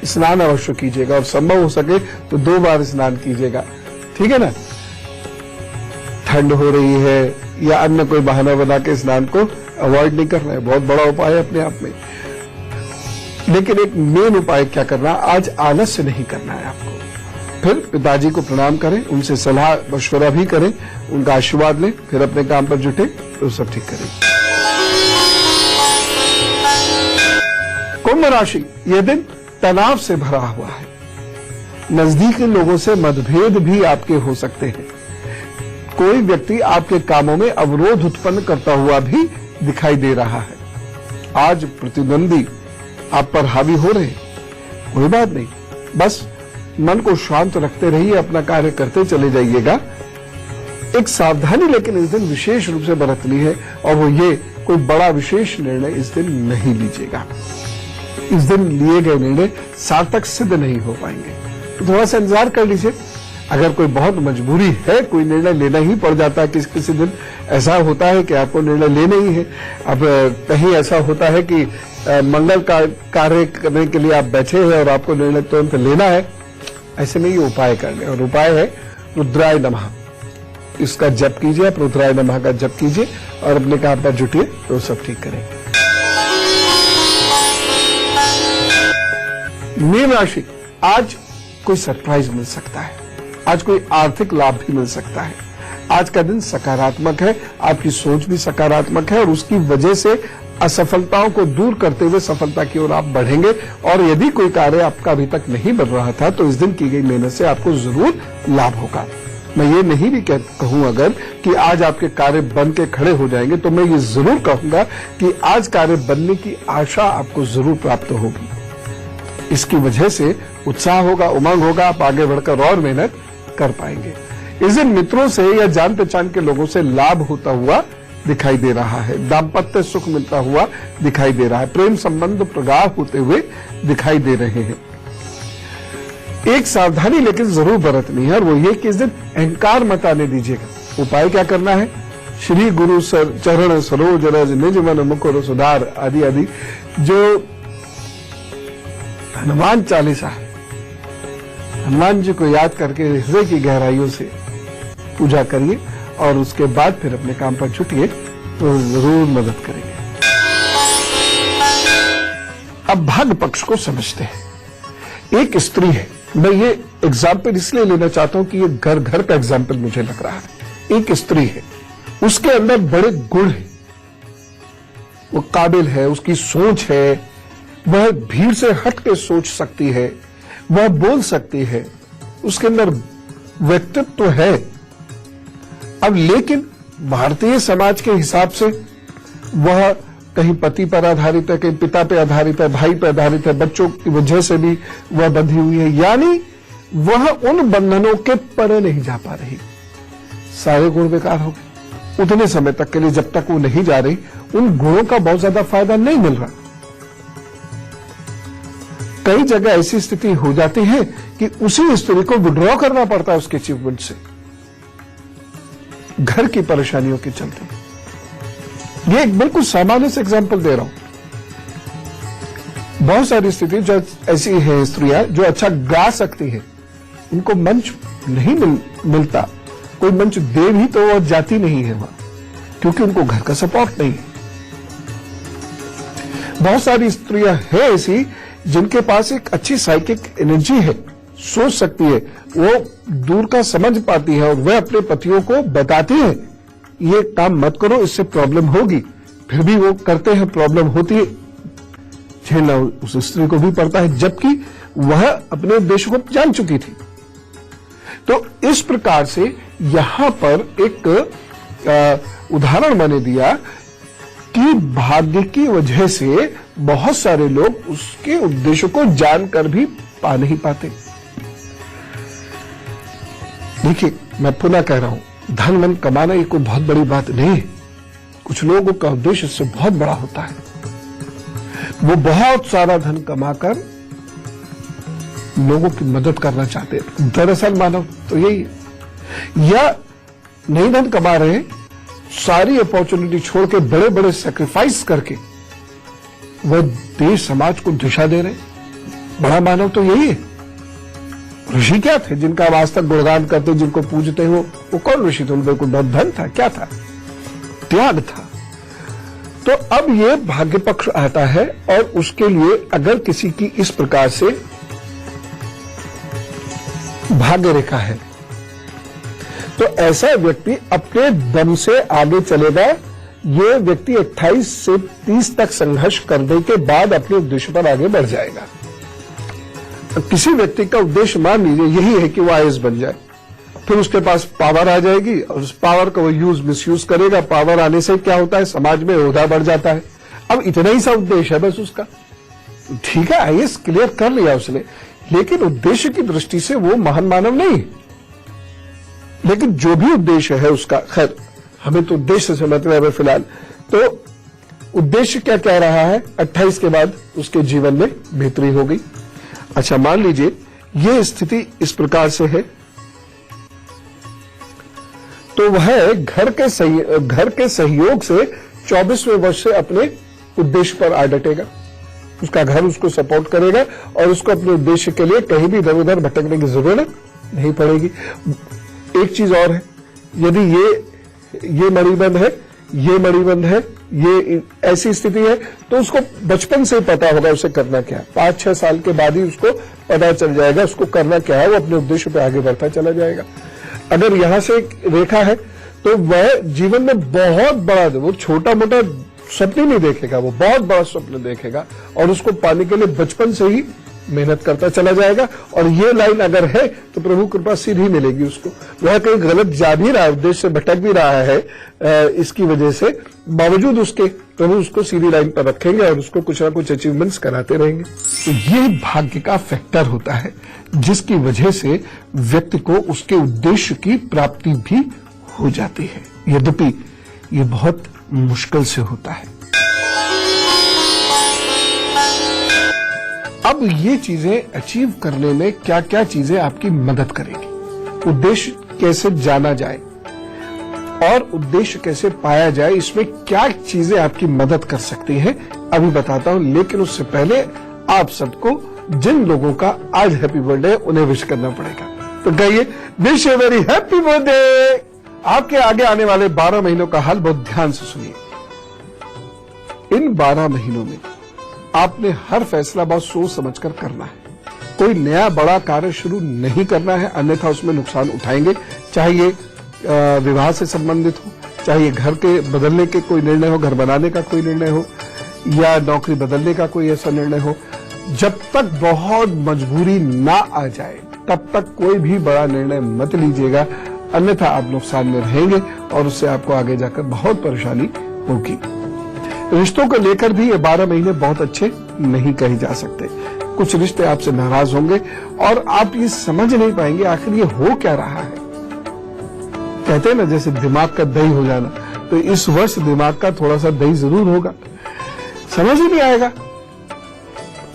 स्नान अवश्य कीजिएगा, और संभव हो सके तो 2 बार स्नान कीजिएगा, ठीक है ना। ठंड हो रही है या अन्य कोई बहाना बना के स्नान को अवॉइड नहीं करना है, बहुत बड़ा उपाय है अपने आप में, लेकिन एक मेन उपाय क्या करना, आज आलस्य नहीं करना है आपको। फिर पिताजी को प्रणाम करें, उनसे सलाह मशवरा भी करें, उनका आशीर्वाद लें, फिर अपने काम पर जुटे तो सब ठीक करें। कुंभ राशि, यह दिन तनाव से भरा हुआ है, नजदीकी लोगों से मतभेद भी आपके हो सकते हैं, कोई व्यक्ति आपके कामों में अवरोध उत्पन्न करता हुआ भी दिखाई दे रहा है। आज प्रतिद्वंदी आप पर हावी हो रहे हैं, कोई बात नहीं, बस मन को शांत रखते रहिए, अपना कार्य करते चले जाइएगा। एक सावधानी लेकिन इस दिन विशेष रूप से बरतनी है, और वो ये, कोई बड़ा विशेष निर्णय इस दिन नहीं लीजिएगा। इस दिन लिए गए निर्णय सार्थक सिद्ध नहीं हो पाएंगे, तो थोड़ा सा इंतजार कर लीजिए। अगर कोई बहुत मजबूरी है, कोई निर्णय लेना ही पड़ जाता है, किसी दिन ऐसा होता है कि आपको निर्णय लेना ही है। अब कहीं ऐसा होता है कि मंगल का कार्य करने के लिए आप बैठे हैं और आपको निर्णय तुरंत लेना है, ऐसे में ये उपाय करने, और उपाय है रुद्राय नमः। इसका जप कीजिए, आप रुद्राय नमः का जप कीजिए और अपने काम पर जुटिए, तो सब ठीक करेंगे। मीन राशि, आज कोई सरप्राइज मिल सकता है, आज कोई आर्थिक लाभ भी मिल सकता है। आज का दिन सकारात्मक है, आपकी सोच भी सकारात्मक है, और उसकी वजह से असफलताओं को दूर करते हुए सफलता की ओर आप बढ़ेंगे। और यदि कोई कार्य आपका अभी तक नहीं बन रहा था, तो इस दिन की गई मेहनत से आपको जरूर लाभ होगा। मैं ये नहीं भी कहूं अगर कि आज आपके कार्य बन के खड़े हो जाएंगे, तो मैं ये जरूर कहूंगा कि आज कार्य बनने की आशा आपको जरूर प्राप्त होगी। इसकी वजह से उत्साह होगा, उमंग होगा, आप आगे बढ़कर और मेहनत कर पाएंगे। इस दिन मित्रों से या जान पहचान के लोगों से लाभ होता हुआ दिखाई दे रहा है। दाम्पत्य सुख मिलता हुआ दिखाई दे रहा है। प्रेम संबंध प्रगाढ़ होते हुए दिखाई दे रहे हैं। एक सावधानी लेकिन जरूर बरतनी है, और वो ये कि इस दिन अहंकार मत आने दीजिएगा। उपाय क्या करना है? श्री गुरु चरण सरोज रज निज मन मुकुर सुधार आदि आदि जो हनुमान चालीसा है, हनुमान जी को याद करके हृदय की गहराइयों से पूजा करिए, और उसके बाद फिर अपने काम पर छुटिए, तो जरूर मदद करेंगे। अब भाग्य पक्ष को समझते हैं। एक स्त्री है, मैं ये एग्जाम्पल इसलिए लेना चाहता हूं कि ये घर घर का एग्जाम्पल मुझे लग रहा है। एक स्त्री है, उसके अंदर बड़े गुण है, वो काबिल है, उसकी सोच है, वह भीड़ से हट के सोच सकती है, वह बोल सकती है, उसके अंदर व्यक्तित्व है। अब लेकिन भारतीय समाज के हिसाब से वह कहीं पति पर आधारित है, कहीं पिता पे आधारित है, भाई पे आधारित है, बच्चों की वजह से भी वह बंधी हुई है, यानी वह उन बंधनों के परे नहीं जा पा रही। सारे गुण बेकार हो गए उतने समय तक के लिए, जब तक वो नहीं जा रही, उन गुणों का बहुत ज्यादा फायदा नहीं मिल रहा। कई जगह ऐसी स्थिति हो जाती है कि उसी स्त्री को विड्रॉ करना पड़ता है उसके अचीवमेंट से, घर की परेशानियों के चलते। ये एक बिल्कुल सामान्य से एग्जांपल दे रहा हूं। बहुत सारी स्थिति जो ऐसी है, स्त्रियां जो अच्छा गा सकती है, उनको मंच नहीं मिलता। कोई मंच दे भी तो वो जाती नहीं है वहां, क्योंकि उनको घर का सपोर्ट नहीं है। बहुत सारी स्त्रियां हैं ऐसी जिनके पास एक अच्छी साइकिक एनर्जी है, सोच सकती है, वो दूर का समझ पाती है, और वह अपने पतियों को बताती है ये काम मत करो, इससे प्रॉब्लम होगी, फिर भी वो करते हैं, प्रॉब्लम होती है, झेलना उस स्त्री को भी पड़ता है, जबकि वह अपने उद्देश्य को जान चुकी थी। तो इस प्रकार से यहां पर एक उदाहरण मैंने दिया कि भाग्य की वजह से बहुत सारे लोग उसके उद्देश्य को जानकर भी पा नहीं पाते। देखिए, मैं पुनः कह रहा हूं, धन मन कमाना ये कोई बहुत बड़ी बात नहीं है। कुछ लोगों का उद्देश्य इससे बहुत बड़ा होता है, वो बहुत सारा धन कमाकर लोगों की मदद करना चाहते हैं। दरअसल मानव तो यही है, या नहीं धन कमा रहे, सारी अपॉर्चुनिटी छोड़ के बड़े बड़े सैक्रिफाइस करके वह देश समाज को दिशा दे रहे। बड़ा मानव तो यही है। ऋषि क्या थे जिनका आप आज तक गुणगान करते, जिनको पूजते हो, वो कौन ऋषि थे? उनके कोई बहुत धन था? क्या था? त्याग था। तो अब ये भाग्य पक्ष आता है, और उसके लिए अगर किसी की इस प्रकार से भाग्य रेखा है, तो ऐसा व्यक्ति अपने दम से आगे चलेगा। ये व्यक्ति 28 से 30 तक संघर्ष करने के बाद अपने उद्देश्य पर आगे बढ़ जाएगा। किसी व्यक्ति का उद्देश्य मान लीजिए यही है कि वो आईएएस बन जाए, फिर उसके पास पावर आ जाएगी, और उस पावर का वो मिसयूज करेगा। पावर आने से क्या होता है? समाज में ओहदा बढ़ जाता है। अब इतना ही सा उद्देश्य है बस उसका, ठीक है, आईएएस क्लियर कर लिया उसने, लेकिन उद्देश्य की दृष्टि से वो महान मानव नहीं। लेकिन जो भी उद्देश्य है उसका, खैर हमें तो उद्देश्य से मतलब है फिलहाल। तो उद्देश्य क्या कह रहा है, 28 के बाद उसके जीवन में बेहतरी हो गई। अच्छा, मान लीजिए ये स्थिति इस प्रकार से है, तो वह घर के सहयोग से 24वें वर्ष से अपने उद्देश्य पर आ डटेगा। उसका घर उसको सपोर्ट करेगा और उसको अपने उद्देश्य के लिए कहीं भी इधर उधर भटकने की जरूरत नहीं पड़ेगी। एक चीज और है, यदि ये मणिबंध है, ये मणिबंध है, ये ऐसी स्थिति है, तो उसको बचपन से पता होगा उसे करना क्या है। 5-6 साल के बाद ही उसको पता चल जाएगा उसको करना क्या है, वो अपने उद्देश्य पे आगे बढ़ता चला जाएगा। अगर यहां से एक रेखा है तो वह जीवन में बहुत बड़ा, वो छोटा मोटा सपने नहीं देखेगा, वो बहुत बड़ा स्वप्न देखेगा और उसको पाने के लिए बचपन से ही मेहनत करता चला जाएगा। और ये लाइन अगर है तो प्रभु कृपा सीधी मिलेगी उसको। वह कहीं गलत जा भी रहा है, उद्देश्य से भटक भी रहा है, इसकी वजह से बावजूद उसके प्रभु उसको सीधी लाइन पर रखेंगे और उसको कुछ ना कुछ अचीवमेंट्स कराते रहेंगे। तो ये भाग्य का फैक्टर होता है जिसकी वजह से व्यक्ति को उसके उद्देश्य की प्राप्ति भी हो जाती है, यद्यपि ये बहुत मुश्किल से होता है। अब ये चीजें अचीव करने में क्या क्या चीजें आपकी मदद करेंगी, उद्देश्य कैसे जाना जाए और उद्देश्य कैसे पाया जाए, इसमें क्या चीजें आपकी मदद कर सकती हैं, अभी बताता हूं। लेकिन उससे पहले आप सबको जिन लोगों का आज हैप्पी बर्थडे उन्हें विश करना पड़ेगा। तो कहिए wish a very happy birthday. आपके आगे आने वाले 12 महीनों का हाल बहुत ध्यान से सुनिए। इन 12 महीनों में आपने हर फैसला बहुत सोच समझकर करना है। कोई नया बड़ा कार्य शुरू नहीं करना है, अन्यथा उसमें नुकसान उठाएंगे। चाहे ये विवाह से संबंधित हो, चाहे ये घर के बदलने के कोई निर्णय हो, घर बनाने का कोई निर्णय हो, या नौकरी बदलने का कोई ऐसा निर्णय हो। जब तक बहुत मजबूरी ना आ जाए तब तक कोई भी बड़ा निर्णय मत लीजिएगा, अन्यथा आप नुकसान में रहेंगे और उससे आपको आगे जाकर बहुत परेशानी होगी। रिश्तों को लेकर भी ये 12 महीने बहुत अच्छे नहीं कहे जा सकते। कुछ रिश्ते आपसे नाराज होंगे और आप ये समझ नहीं पाएंगे आखिर ये हो क्या रहा है। कहते हैं ना जैसे दिमाग का दही हो जाना, तो इस वर्ष दिमाग का थोड़ा सा दही जरूर होगा, समझ ही नहीं आएगा।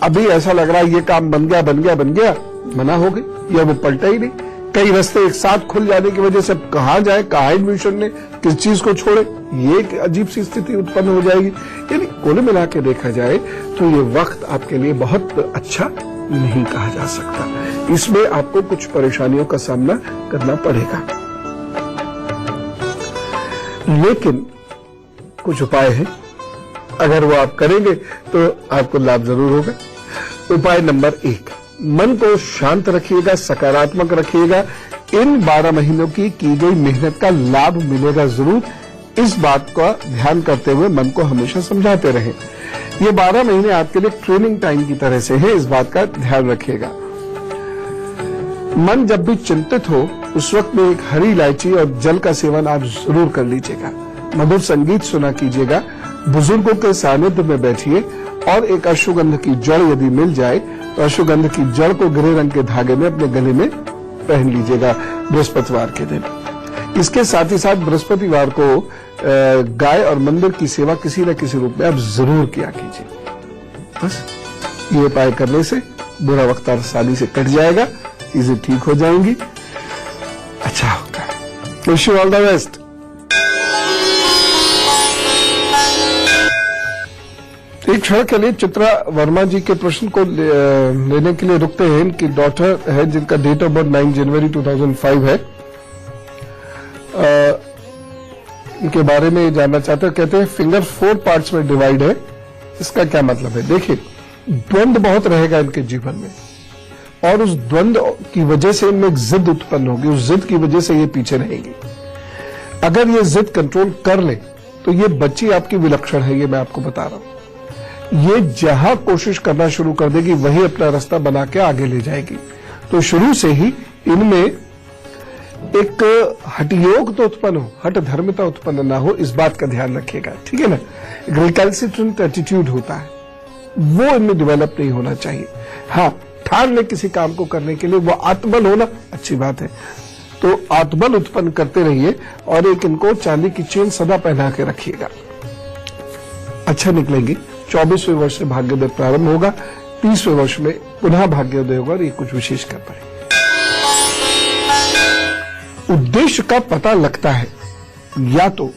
अभी ऐसा लग रहा है ये काम बन गया, मना हो गई या वो पलटा ही नहीं। कई रास्ते एक साथ खुल जाने की वजह से कहां जाए, कहां एडमिशन ने, किस चीज को छोड़े, ये एक अजीब सी स्थिति उत्पन्न हो जाएगी। यानी कुल मिला के देखा जाए तो ये वक्त आपके लिए बहुत अच्छा नहीं कहा जा सकता। इसमें आपको कुछ परेशानियों का सामना करना पड़ेगा, लेकिन कुछ उपाय है, अगर वो आप करेंगे तो आपको लाभ जरूर होगा। उपाय नंबर 1, मन को शांत रखिएगा, सकारात्मक रखिएगा। इन 12 महीनों की गई मेहनत का लाभ मिलेगा जरूर, इस बात का ध्यान करते हुए मन को हमेशा समझाते रहें। ये 12 महीने आपके लिए ट्रेनिंग टाइम की तरह से है, इस बात का ध्यान रखिएगा। मन जब भी चिंतित हो उस वक्त में एक हरी इलायची और जल का सेवन आप जरूर कर लीजिएगा। मधुर संगीत सुना कीजिएगा, बुजुर्गों के सानिध्य में बैठिए और एक अश्वगंध की जड़ यदि मिल जाए तो अश्वगंध की जड़ को ग्रे रंग के धागे में अपने गले में पहन लीजिएगा बृहस्पतिवार के दिन। इसके साथ ही साथ बृहस्पतिवार को गाय और मंदिर की सेवा किसी न किसी रूप में आप जरूर किया कीजिए। बस ये उपाय करने से बुरा वक्त आसानी से कट जाएगा, चीजें ठीक हो जाएंगी, अच्छा होगा। Wish you all the best. एक क्षण के लिए चित्रा वर्मा जी के प्रश्न को लेने के लिए रुकते हैं। इनकी डॉटर है जिनका डेट ऑफ बर्थ 9 जनवरी 2005 है। इनके बारे में जानना चाहते हैं। कहते हैं फिंगर 4 पार्ट्स में डिवाइड है, इसका क्या मतलब है? देखिए, द्वंद्व बहुत रहेगा इनके जीवन में और उस द्वंद्व की वजह से इनमें एक जिद उत्पन्न होगी, उस जिद की वजह से ये पीछे रहेंगी। अगर ये जिद कंट्रोल कर ले तो ये बच्ची आपकी विलक्षण है, ये मैं आपको बता रहा हूं। ये जहां कोशिश करना शुरू कर देगी वही अपना रास्ता बना के आगे ले जाएगी। तो शुरू से ही इनमें एक हठयोग तो उत्पन्न हो, हठ धर्मिता उत्पन्न ना हो, इस बात का ध्यान रखिएगा, ठीक है ना। रिकैल्सिट्रेंट एटीट्यूड होता है वो इनमें डेवलप नहीं होना चाहिए। हाँ, ठान ले किसी काम को करने के लिए, वो आत्मबल होना अच्छी बात है। तो आत्मबल उत्पन्न करते रहिए और एक इनको चांदी की चेन सदा पहना के रखिएगा, अच्छा निकलेंगी। 24वें वर्ष से भाग्योदय प्रारंभ होगा, 30वें वर्ष में पुनः भाग्योदय होगा और ये कुछ विशेष कर पाएंगे। उद्देश्य का पता लगता है, या तो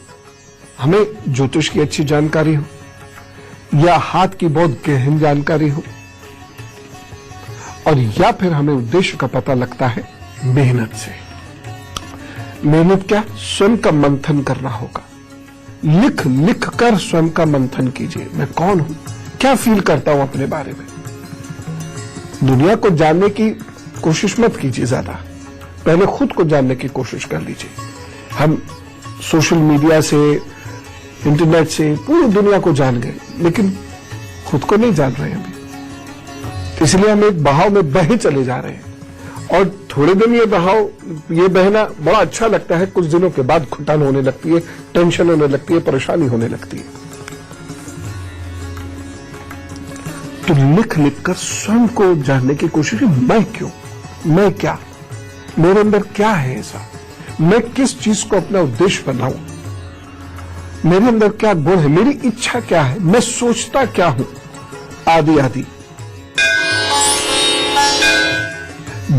हमें ज्योतिष की अच्छी जानकारी हो, या हाथ की बहुत गहन जानकारी हो, और या फिर हमें उद्देश्य का पता लगता है मेहनत से। मेहनत क्या? स्वयं का मंथन करना होगा। लिख लिख कर स्वयं का मंथन कीजिए, मैं कौन हूं, क्या फील करता हूं अपने बारे में। दुनिया को जानने की कोशिश मत कीजिए ज्यादा, पहले खुद को जानने की कोशिश कर लीजिए। हम सोशल मीडिया से, इंटरनेट से पूरी दुनिया को जान गए, लेकिन खुद को नहीं जान रहे अभी। इसलिए हम एक बहाव में बहे चले जा रहे हैं, और थोड़े दिन ये बहना बड़ा अच्छा लगता है, कुछ दिनों के बाद घुटन होने लगती है, टेंशन होने लगती है, परेशानी होने लगती है। तो लिख लिख कर स्वयं को जानने की कोशिश है। मैं क्यों, मैं क्या, मेरे अंदर क्या है ऐसा, मैं किस चीज को अपना उद्देश्य बनाऊं, मेरे अंदर क्या गुण है, मेरी इच्छा क्या है, मैं सोचता क्या हूं, आदि आदि।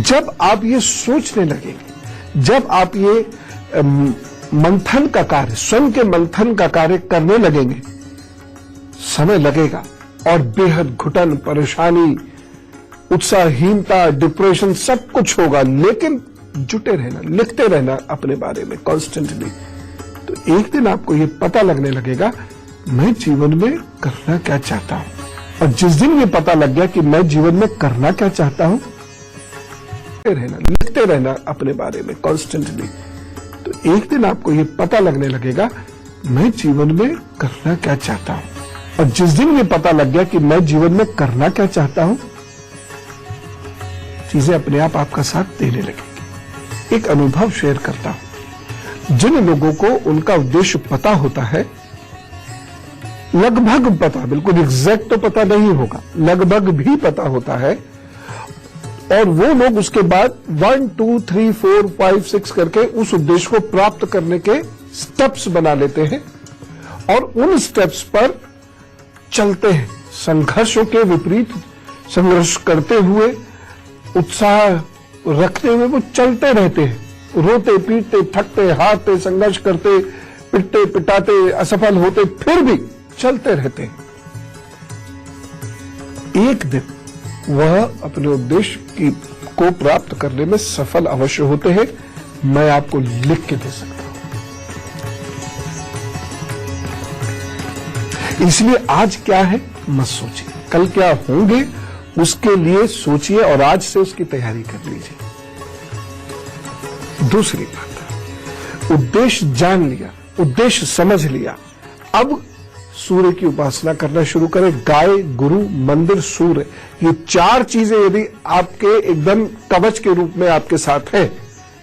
जब आप ये सोचने लगेंगे, जब आप ये मंथन का कार्य, स्वयं के मंथन का कार्य करने लगेंगे, समय लगेगा और बेहद घुटन, परेशानी, उत्साहहीनता, डिप्रेशन सब कुछ होगा, लेकिन जुटे रहना, लिखते रहना अपने बारे में कॉन्स्टेंटली। तो एक दिन आपको ये पता लगने लगेगा मैं जीवन में करना क्या चाहता हूं। और जिस दिन ये पता लग गया कि मैं जीवन में करना क्या चाहता हूं, रहना, लिखते रहना अपने बारे में कॉन्स्टेंटली, तो एक दिन आपको ये पता लगने लगेगा मैं जीवन में करना क्या चाहता हूं। और जिस दिन ये पता लग गया कि मैं जीवन में करना क्या चाहता हूं, चीजें अपने आप आपका साथ देने लगेंगी। एक अनुभव शेयर करता हूं। जिन लोगों को उनका उद्देश्य पता होता है, लगभग पता, बिल्कुल एग्जैक्ट तो पता नहीं होगा, लगभग भी पता होता है, और वो लोग उसके बाद 1 2 3 4 5 6 करके उस उद्देश्य को प्राप्त करने के स्टेप्स बना लेते हैं और उन स्टेप्स पर चलते हैं। संघर्षों के विपरीत संघर्ष करते हुए, उत्साह रखते हुए वो चलते रहते हैं, रोते पीटते, थकते हारते, संघर्ष करते, पिटते पिटाते, असफल होते, फिर भी चलते रहते हैं। एक दिन वह अपने उद्देश्य को प्राप्त करने में सफल अवश्य होते हैं। मैं आपको लिख के दे सकता हूं। इसलिए आज क्या है मत सोचिए, कल क्या होंगे उसके लिए सोचिए और आज से उसकी तैयारी कर लीजिए। दूसरी बात, उद्देश्य जान लिया, उद्देश्य समझ लिया, अब सूर्य की उपासना करना शुरू करें। गाय, गुरु, मंदिर, सूर्य, ये 4 चीजें यदि आपके एकदम कवच के रूप में आपके साथ है,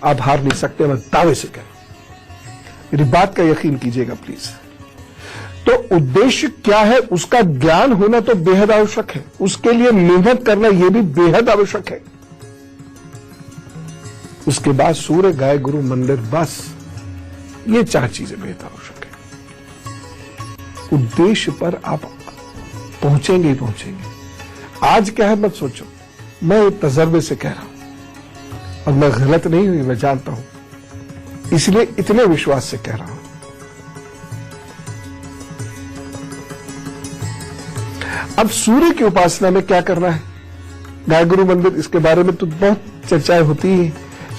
आप हार नहीं सकते, मैं दावे से कह रहा हूं। मेरी बात का यकीन कीजिएगा प्लीज। तो उद्देश्य क्या है उसका ज्ञान होना तो बेहद आवश्यक है, उसके लिए मेहनत करना यह भी बेहद आवश्यक है। उसके बाद सूर्य, गाय, गुरु, मंदिर, बस ये 4 चीजें बेहद आवश्यक है। उद्देश्य पर आप पहुंचेंगे ही पहुंचेंगे। आज क्या है मत सोचो, मैं तजर्बे से कह रहा हूं और मैं गलत नहीं हुई, मैं जानता हूं, इसलिए इतने विश्वास से कह रहा हूं। अब सूर्य की उपासना में क्या करना है, गाय गुरु मंदिर, इसके बारे में तो बहुत चर्चाएं होती है।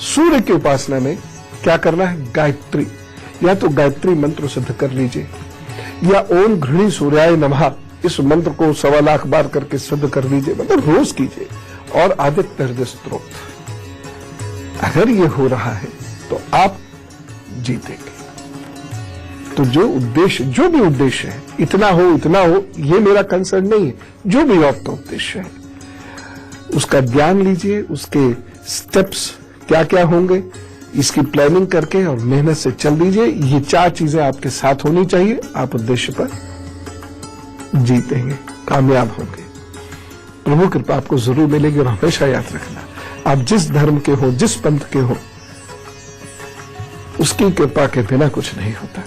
सूर्य की उपासना में क्या करना है, गायत्री, या तो गायत्री मंत्र सिद्ध कर लीजिए, या ओम घृणी सूर्याय नमः इस मंत्र को 1.25 लाख बार करके सिद्ध कर लीजिए, मतलब रोज कीजिए। और आदित्य हृदय स्तोत्र, अगर ये हो रहा है तो आप जीतेंगे। तो जो उद्देश्य, जो भी उद्देश्य है, इतना हो इतना हो, ये मेरा कंसर्न नहीं है। जो भी आपका उद्देश्य है उसका ज्ञान लीजिए, उसके स्टेप्स क्या क्या होंगे इसकी प्लानिंग करके और मेहनत से चल दीजिए। ये 4 चीजें आपके साथ होनी चाहिए, आप उद्देश्य पर जीतेंगे, कामयाब होंगे। प्रभु कृपा आपको जरूर मिलेगी। और हमेशा याद रखना, आप जिस धर्म के हो, जिस पंथ के हो, उसकी कृपा के बिना कुछ नहीं होता।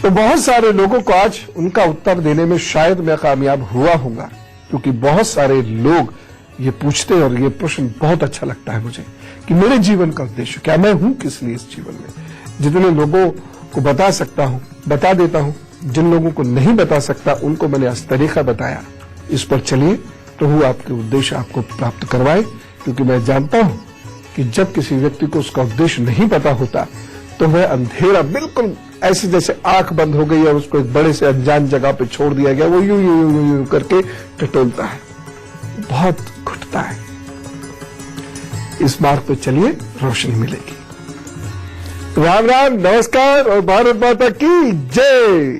तो बहुत सारे लोगों को आज उनका उत्तर देने में शायद मैं कामयाब हुआ होऊंगा, क्योंकि बहुत सारे लोग ये पूछते हैं और ये प्रश्न बहुत अच्छा लगता है मुझे कि मेरे जीवन का उद्देश्य क्या, मैं हूं किस लिए इस जीवन में। जितने लोगों को बता सकता हूं बता देता हूं, जिन लोगों को नहीं बता सकता उनको मैंने इस तरीका बताया। इस पर चलिए, प्रभु आपके उद्देश्य आपको प्राप्त करवाए, क्योंकि मैं जानता हूं कि जब किसी व्यक्ति को उसका उद्देश्य नहीं पता होता तो वह अंधेरा बिल्कुल ऐसे जैसे आंख बंद हो गई और उसको एक बड़े से अनजान जगह पे छोड़ दिया गया, वो यूं यूं यूं यूं करके टटोलता है, बहुत घुटता है। इस मार्ग पे चलिए, रोशनी मिलेगी। राम राम, नमस्कार और भारत माता की जय।